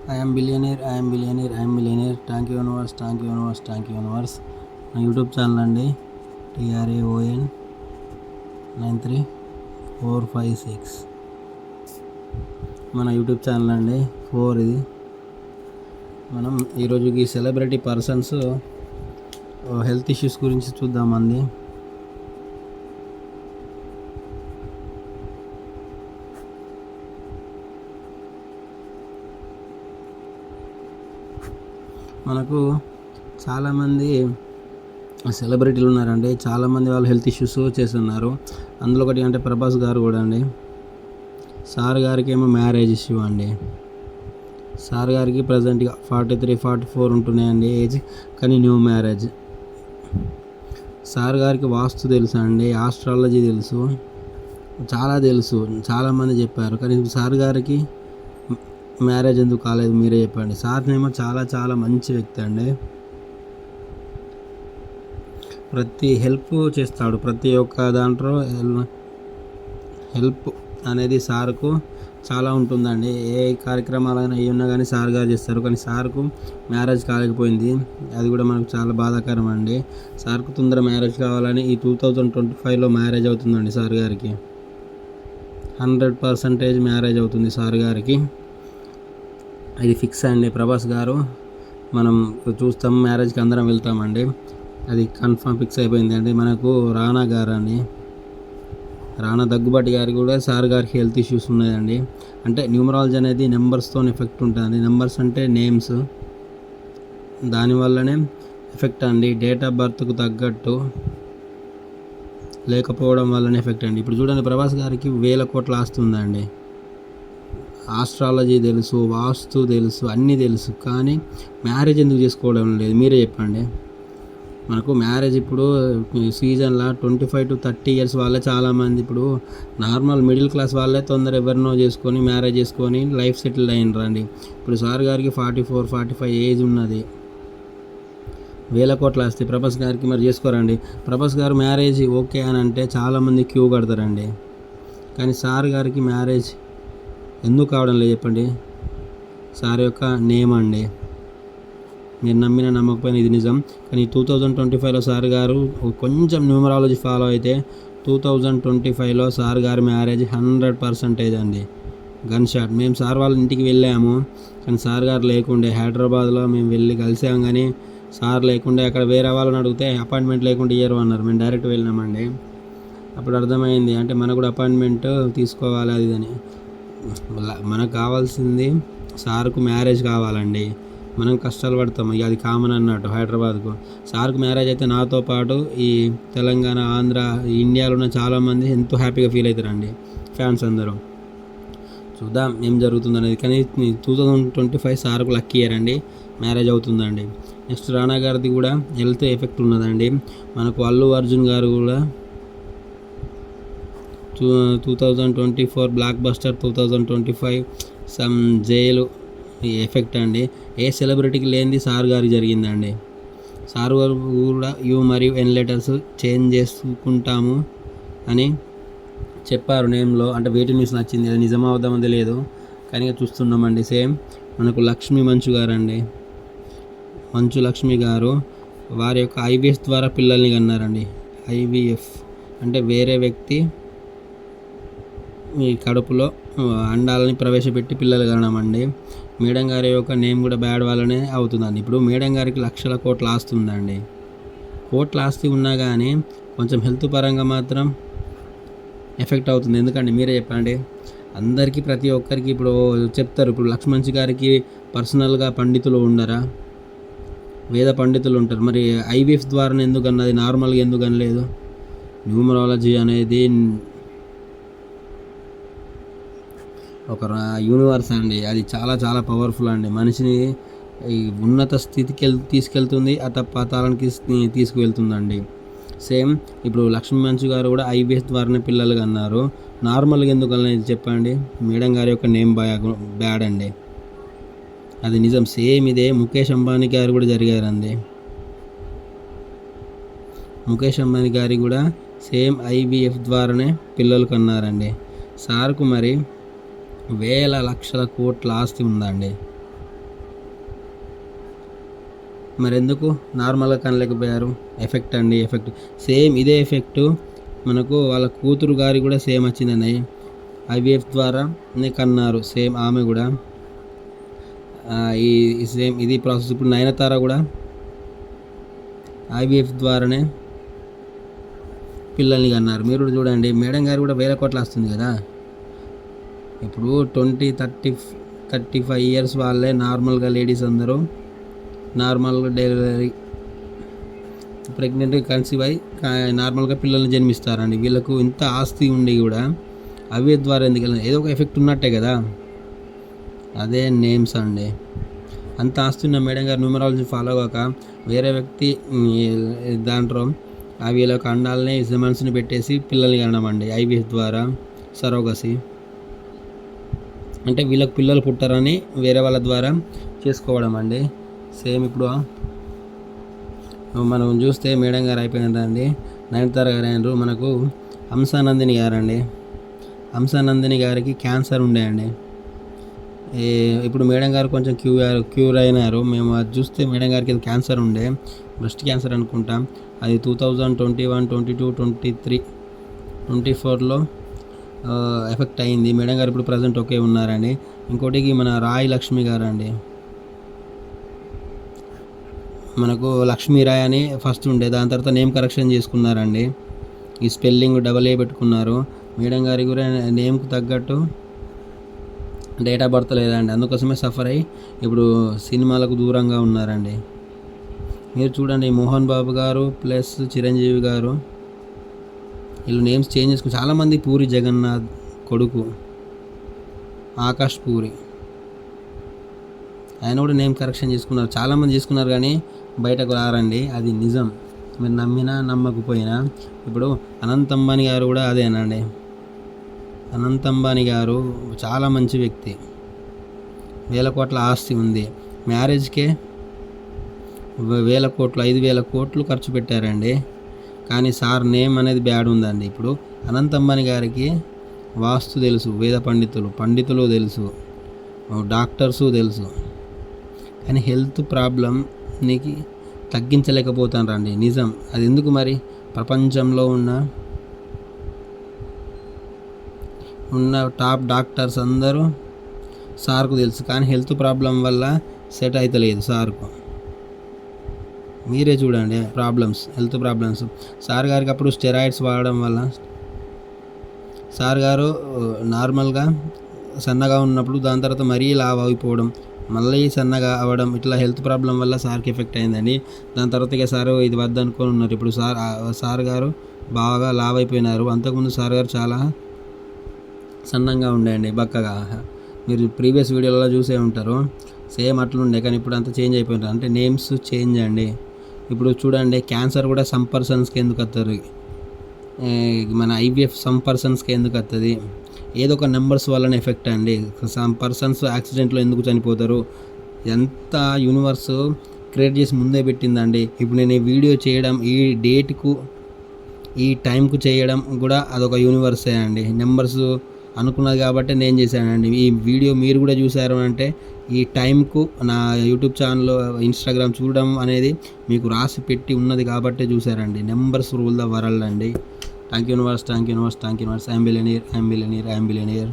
I am billionaire, I am billionaire, I am millionaire. Thank you universe, thank you universe, thank you universe. నా YouTube channel అండి TRAON 93456 మన YouTube channel అండి 4 ఇది. మనం ఈరోజు ఈ సెలబ్రిటీ పర్సన్స్ హెల్త్ ఇష్యూస్ గురించి చూద్దామండి. మనకు చాలామంది సెలబ్రిటీలు ఉన్నారండి, చాలామంది వాళ్ళు హెల్త్ ఇష్యూస్ చేస్తున్నారు. అందులో ఒకటి అంటే ప్రభాస్ గారు కూడా అండి. సార్ గారికి ఏమో మ్యారేజ్ ఇష్యూ అండి. సార్ గారికి ప్రజెంట్గా 43-44 ఉంటున్నాయండి ఏజ్, కానీ న్యూ మ్యారేజ్. సార్ గారికి వాస్తు తెలుసు అండి, ఆస్ట్రాలజీ తెలుసు, చాలా తెలుసు, చాలామంది చెప్పారు. కానీ సార్ గారికి మ్యారేజ్ ఎందుకు కాలేదు మీరే చెప్పండి. సార్నేమో చాలా మంచి వ్యక్తి అండి. ప్రతి హెల్ప్ చేస్తాడు, ప్రతి ఒక్క దాంట్లో హెల్ప్ అనేది సార్కు చాలా ఉంటుందండి. ఏ కార్యక్రమాలైనా ఏమన్నా కానీ సార్ గారు చేస్తారు. కానీ సార్కు మ్యారేజ్ కాలేకపోయింది, అది కూడా మనకు చాలా బాధాకరం అండి. సార్కు తొందర మ్యారేజ్ కావాలని ఈ 2025లో మ్యారేజ్ అవుతుందండి సార్ గారికి. 100% మ్యారేజ్ అవుతుంది సార్ గారికి, అది ఫిక్స్ అండి. ప్రభాస్ గారు మనం చూస్తాం, మ్యారేజ్కి అందరం వెళ్తామండి, అది కన్ఫర్మ్ ఫిక్స్ అయిపోయింది అండి. మనకు రానా గారు అండి, రానా దగ్గుబాటి గారు కూడా సార్ గారికి హెల్త్ ఇష్యూస్ ఉన్నాయండి. అంటే న్యూమరాలజీ అనేది నెంబర్స్తో ఎఫెక్ట్ ఉంటుంది. నెంబర్స్ అంటే నేమ్స్, దానివల్లనే ఎఫెక్ట్ అండి. డేట్ ఆఫ్ బర్త్కు తగ్గట్టు లేకపోవడం వల్లనే ఎఫెక్ట్ అండి. ఇప్పుడు చూడండి, ప్రభాస్ గారికి 1000 కోట్ల ఆస్తి ఉందండి. ఆస్ట్రాలజీ తెలుసు, వాస్తు తెలుసు, అన్నీ తెలుసు, కానీ మ్యారేజ్ ఎందుకు చేసుకోవడం లేదు మీరే చెప్పండి. మనకు మ్యారేజ్ ఇప్పుడు సీజన్లో 25 to 30 ఇయర్స్ వాళ్ళే చాలామంది, ఇప్పుడు నార్మల్ మిడిల్ క్లాస్ వాళ్ళే తొందర ఎవరినో చేసుకొని మ్యారేజ్ చేసుకొని లైఫ్ సెటిల్ అయినరండి. ఇప్పుడు సార్ గారికి 44-45 ఏజ్ ఉన్నది, 1000 కోట్ల ఆస్తి. ప్రభాస్ గారికి మరి చేసుకోరండి. ప్రభాస్ గారు మ్యారేజ్ ఓకే అని అంటే చాలామంది క్యూ కడతారండి. కానీ సార్ గారికి మ్యారేజ్ ఎందుకు కావడం లేదు చెప్పండి. సార్ యొక్క నేమ్ అండి, మీరు నమ్మిన నమ్మకపోయినా ఇది నిజం. కానీ 2025లో సార్ గారు కొంచెం న్యూమరాలజీ ఫాలో అయితే 2025లో సార్ గారి మ్యారేజ్ 100% అండి. Gun shot. మేము సార్ వాళ్ళ ఇంటికి వెళ్ళాము, కానీ సార్ గారు లేకుండే. హైదరాబాద్లో మేము వెళ్ళి కలిసాం, కానీ సార్ లేకుండే. అక్కడ వేరే వాళ్ళని అడిగితే అపాయింట్మెంట్ లేకుండా ఇయ్యరు అన్నారు. మేము డైరెక్ట్ వెళ్ళినామండి. అప్పుడు అర్థమైంది, అంటే మనకు కూడా అపాయింట్మెంట్ తీసుకోవాలి అది అని. మనకు కావాల్సింది సార్కు మ్యారేజ్ కావాలండి. మనం కష్టాలు పడతాం, ఇక అది కామన్ అన్నట్టు హైదరాబాద్కు. సార్కు మ్యారేజ్ అయితే నాతో పాటు ఈ తెలంగాణ, ఆంధ్ర, ఇండియాలో ఉన్న చాలామంది ఎంతో హ్యాపీగా ఫీల్ అవుతారండి, ఫ్యాన్స్ అందరూ. చూద్దాం ఏం జరుగుతుంది అనేది. కానీ 2025 సార్కు లక్కీ ఇయర్ అండి, మ్యారేజ్ అవుతుందండి. నెక్స్ట్ రానా గారిది కూడా హెల్త్ ఎఫెక్ట్ ఉన్నదండి. మనకు అల్లు అర్జున్ గారు కూడా 2024 block buster, 2025 some jail effect అండి. ఏ సెలబ్రిటీకి లేనిది సార్ గారికి జరిగిందండి. సార్ గారు కూడా యూ మరియు ఎన్ లెటర్స్ చేంజ్ చేసుకుంటాము అని చెప్పారు నేమ్లో. అంటే వేటి న్యూస్ నచ్చింది, అది నిజమా అవుదామని తెలియదు, కానీ చూస్తున్నామండి. సేమ్ మనకు లక్ష్మీ మంచు గారు అండి, మంచు లక్ష్మి గారు వారి యొక్క IVF ద్వారా పిల్లల్ని కన్నారండి. IVF అంటే వేరే వ్యక్తి మీ కడుపులో అండాలని ప్రవేశపెట్టి పిల్లలు కనడం అండి. మేడం గారి యొక్క నేమ్ కూడా బ్యాడ్ వల్లనే అవుతుందండి. ఇప్పుడు మేడం గారికి లక్షల కోట్ల ఆస్తి ఉందండి. కోట్ల ఆస్తి ఉన్నా కానీ కొంచెం హెల్త్ పరంగా మాత్రం ఎఫెక్ట్ అవుతుంది. ఎందుకండి మీరే చెప్పండి. అందరికీ ప్రతి ఒక్కరికి ఇప్పుడు చెప్తారు. ఇప్పుడు లక్ష్మణ్ గారికి పర్సనల్గా పండితులు ఉండరా, వేద పండితులు ఉంటారు. మరి IVF ద్వారా ఎందుకు అన్నది, నార్మల్గా ఎందుకు అనలేదు? న్యూమరాలజీ అనేది ఒక యూనివర్స్ అండి, అది చాలా పవర్ఫుల్ అండి. మనిషిని ఈ ఉన్నత స్థితికి తీసుకెళ్తుంది, అతపాతాలనికి తీసుకువెళ్తుందండి. సేమ్ ఇప్పుడు లక్ష్మీ మంచు గారు కూడా IVF ద్వారానే పిల్లలు అన్నారు. నార్మల్గా ఎందుకు అనేది చెప్పండి. మేడం గారి యొక్క నేమ్ బ్యాడ్ అండి, అది నిజం. సేమ్ ఇదే ముఖేష్ అంబానీ గారు కూడా జరిగారండి. ముఖేష్ అంబానీ గారి కూడా సేమ్ IVF ద్వారానే పిల్లలు కన్నారండి. సార్కు మరి వేల లక్షల కోట్ల ఆస్తి ఉందండి. మరి ఎందుకు నార్మల్గా కనలేకపోయారు? ఎఫెక్ట్ అండి, ఎఫెక్ట్. సేమ్ ఇదే ఎఫెక్ట్ మనకు వాళ్ళ కూతురు గారి కూడా సేమ్ వచ్చిందండి. ఐవీఎఫ్ ద్వారా కన్నారు సేమ్ ఆమె కూడా. ఈ సేమ్ ఇది ప్రాసెస్. ఇప్పుడు నయనతార కూడా ఐవీఎఫ్ ద్వారానే పిల్లల్ని కన్నారు. మీరు కూడా చూడండి, మేడం గారు కూడా వేల కోట్ల వస్తుంది కదా. ఇప్పుడు 35 ఇయర్స్ వాళ్ళే నార్మల్గా లేడీస్ అందరూ నార్మల్గా డెలివరీ ప్రెగ్నెంట్ కన్సీవ్ అయి నార్మల్గా పిల్లల్ని జన్మిస్తారండి. వీళ్ళకు ఇంత ఆస్తి ఉండి కూడా అవి ద్వారా ఎందుకు వెళ్ళిన ఏదో ఒక ఎఫెక్ట్ ఉన్నట్టే కదా. అదే నేమ్స్ అండి. అంత ఆస్తి ఉన్న మేడం గారు న్యూమరాలజీ ఫాలో కాక వేరే వ్యక్తి దాంట్లో వీళ్ళకి అండాలని మనసుని పెట్టేసి పిల్లల్ని కనడం అండి. ఐవీఎఫ్ ద్వారా సరోగసి అంటే వీళ్ళకి పిల్లలు పుట్టారని వేరే వాళ్ళ ద్వారా చేసుకోవడం అండి. సేమ్ ఇప్పుడు మనం చూస్తే మేడం గారు అయిపోయినారండి, నయనతార గారు అయినారు. మనకు హంసానందిని గారండి. హంసానందిని గారికి క్యాన్సర్ ఉండేయండి. ఇప్పుడు మేడం గారు కొంచెం క్యూర్ అయినారు. మేము అది చూస్తే మేడం గారికి క్యాన్సర్ ఉండే, బ్రెస్ట్ క్యాన్సర్ అనుకుంటాం. అది 2021, 22, 23, 24లో ఎఫెక్ట్ అయింది. మేడం గారు ఇప్పుడు ప్రజెంట్ ఓకే ఉన్నారండి. ఇంకోటికి మన రాయ్ లక్ష్మి గారు అండి. మనకు లక్ష్మీరాయ్ అని ఫస్ట్ ఉండే, దాని తర్వాత నేమ్ కరెక్షన్ చేసుకున్నారండి. ఈ స్పెల్లింగ్ AA పెట్టుకున్నారు. మేడం గారి కూడా నేమ్కి తగ్గట్టు డేట్ ఆఫ్ బర్త్ లేదండి, అందుకోసమే సఫర్ అయ్యి ఇప్పుడు సినిమాలకు దూరంగా ఉన్నారండి. మీరు చూడండి, మోహన్ బాబు గారు ప్లస్ చిరంజీవి గారు వీళ్ళు నేమ్స్ చేంజ్ చేసుకుని. చాలామంది పూరి జగన్నాథ్ కొడుకు ఆకాష్ పూరి, ఆయన కూడా నేమ్ కరెక్షన్ చేసుకున్నారు. చాలామంది చేసుకున్నారు కానీ బయటకు రారండి, అది నిజం. మీరు నమ్మినా నమ్మకపోయినా. ఇప్పుడు అనంత్ అంబానీ గారు కూడా అదేనండి. అనంత్ అంబానీ గారు చాలా మంచి వ్యక్తి, వేల కోట్ల ఆస్తి ఉంది. మ్యారేజ్కే 1000 కోట్లు 5,000 కోట్లు ఖర్చు పెట్టారండి. కానీ సార్ నేమ్ అనేది బ్యాడ్ ఉందండి. ఇప్పుడు అనంత్ అంబానీ గారికి వాస్తు తెలుసు, వేద పండితులు తెలుసు, డాక్టర్సు తెలుసు, కానీ హెల్త్ ప్రాబ్లం నీకు తగ్గించలేకపోతానండి. నిజం అది. ఎందుకు మరి? ప్రపంచంలో ఉన్న టాప్ డాక్టర్స్ అందరూ సార్కు తెలుసు, కానీ హెల్త్ ప్రాబ్లం వల్ల సెట్ అవుతలేదు సార్కు. మీరే చూడండి హెల్త్ ప్రాబ్లమ్స్. సార్ గారికి అప్పుడు స్టెరాయిడ్స్ వాడడం వల్ల సార్ గారు నార్మల్గా సన్నగా ఉన్నప్పుడు దాని తర్వాత మరీ లావ్ అయిపోవడం, మళ్ళీ సన్నగా అవ్వడం, ఇట్లా హెల్త్ ప్రాబ్లం వల్ల సార్కి ఎఫెక్ట్ అయిందండి. దాని తర్వాత ఇక సార్ ఇది వద్దనుకొని ఉన్నారు. ఇప్పుడు సార్ గారు బాగా లావ్ అయిపోయినారు. అంతకుముందు సార్ గారు చాలా సన్నంగా ఉండేయండి, బక్కగా. మీరు ప్రీవియస్ వీడియోలలో చూసే ఉంటారు. సేమ్ అట్లుండే, కానీ ఇప్పుడు అంతా చేంజ్ అయిపోయినారు. అంటే నేమ్స్ చేంజ్ అండి. ఇప్పుడు చూడండి, క్యాన్సర్ కూడా సమ్ పర్సన్స్కి ఎందుకు వస్తుంది, మన ఐవీఎఫ్ సమ్ పర్సన్స్కి ఎందుకు వస్తుంది? ఏదో ఒక నెంబర్స్ వల్లనే ఎఫెక్ట్ అండి. సమ్ పర్సన్స్ యాక్సిడెంట్లో ఎందుకు చనిపోతారు? ఎంత యూనివర్స్ క్రియేట్ చేసి ముందే పెట్టిందండి. ఇప్పుడు నేను ఈ వీడియో చేయడం, ఈ డేట్కు ఈ టైంకు చేయడం కూడా అదొక యూనివర్సే అండి. నెంబర్స్ అనుకున్నది కాబట్టి నేను చేశానండి. ఈ వీడియో మీరు కూడా చూసారు అంటే ఈ టైంకు నా యూట్యూబ్ ఛానల్, ఇన్స్టాగ్రామ్ చూడడం అనేది మీకు రాసి పెట్టి ఉన్నది కాబట్టి చూసారండి. నెంబర్స్ రూల్ ద వరల్డ్ అండి. Thank you universe. I'm billionaire.